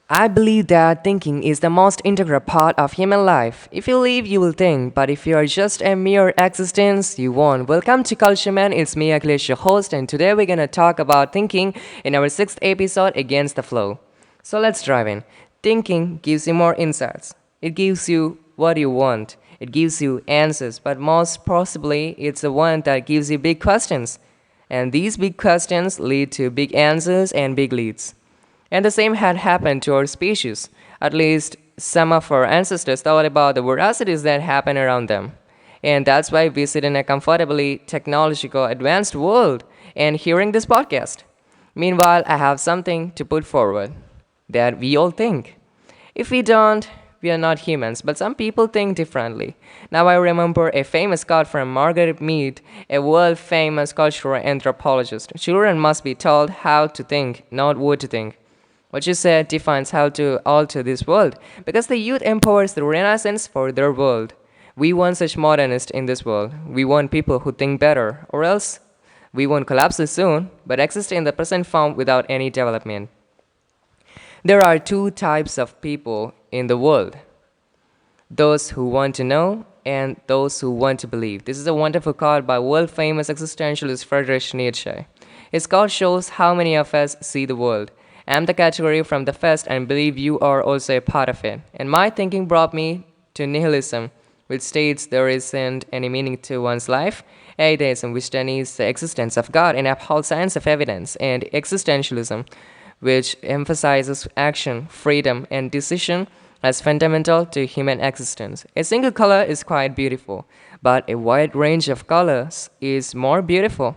I believe that thinking is the most integral part of human life. If you live, you will think, but if you are just a mere existence, you won't. Welcome to Culture Man, it's me, Akhilesh, your host, and today we're gonna talk about thinking in our sixth episode, Against the Flow. So let's dive in. Thinking gives you more insights, it gives you what you want, it gives you answers, but most possibly, it's the one that gives you big questions. And these big questions lead to big answers and big leads. And the same had happened to our species. At least some of our ancestors thought about the veracities that happen around them. And that's why we sit in a comfortably technological advanced world and hearing this podcast. Meanwhile, I have something to put forward that we all think. If we don't, we are not humans, but some people think differently. Now I remember a famous quote from Margaret Mead, a world famous cultural anthropologist. Children must be told how to think, not what to think. What you said defines how to alter this world, because the youth empowers the renaissance for their world. We want such modernists in this world. We want people who think better, or else we won't collapse soon, but exist in the present form without any development. There are two types of people in the world: those who want to know and those who want to believe. This is a wonderful quote by world famous existentialist Friedrich Nietzsche. His quote shows how many of us see the world. I'm the category from the first and believe you are also a part of it. And my thinking brought me to nihilism, which states there isn't any meaning to one's life, atheism, which denies the existence of God and upholds science of evidence, and existentialism, which emphasizes action, freedom, and decision as fundamental to human existence. A single color is quite beautiful, but a wide range of colors is more beautiful.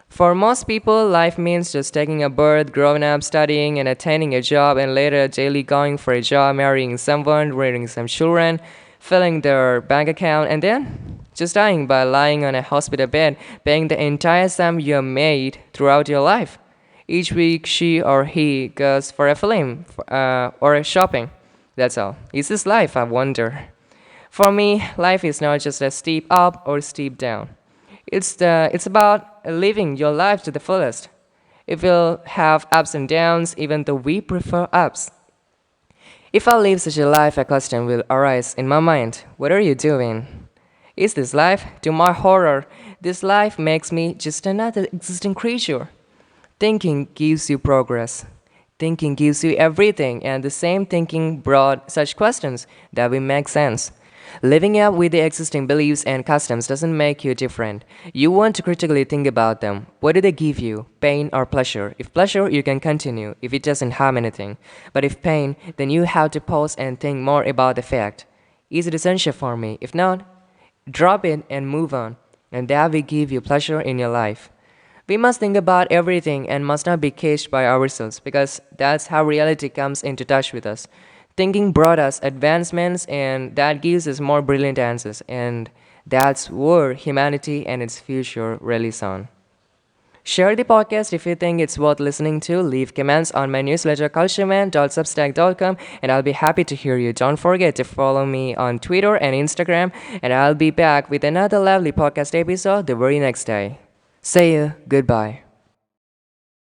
For most people, life means just taking a birth, growing up, studying, and attaining a job, and later daily going for a job, marrying someone, rearing some children, filling their bank account, and then just dying by lying on a hospital bed, paying the entire sum you have made throughout your life. Each week, she or he goes for a film or a shopping. That's all. Is this life, I wonder? For me, life is not just a steep up or steep down. It's about living your life to the fullest. It will have ups and downs, even though we prefer ups. If I live such a life, a question will arise in my mind: what are you doing? Is this life? To my horror, this life makes me just another existing creature. Thinking gives you progress. Thinking gives you everything, and the same thinking brought such questions that will make sense. Living up with the existing beliefs and customs doesn't make you different. You want to critically think about them. What do they give you? Pain or pleasure? If pleasure, you can continue if it doesn't harm anything. But if pain, then you have to pause and think more about the fact. Is it essential for me? If not, drop it and move on. And that will give you pleasure in your life. We must think about everything and must not be caged by ourselves, because that's how reality comes into touch with us. Thinking brought us advancements, and that gives us more brilliant answers, and that's where humanity and its future relies on. Share the podcast if you think it's worth listening to. Leave comments on my newsletter cultureman.substack.com, and I'll be happy to hear you. Don't forget to follow me on Twitter and Instagram, and I'll be back with another lovely podcast episode the very next day. See you. Goodbye.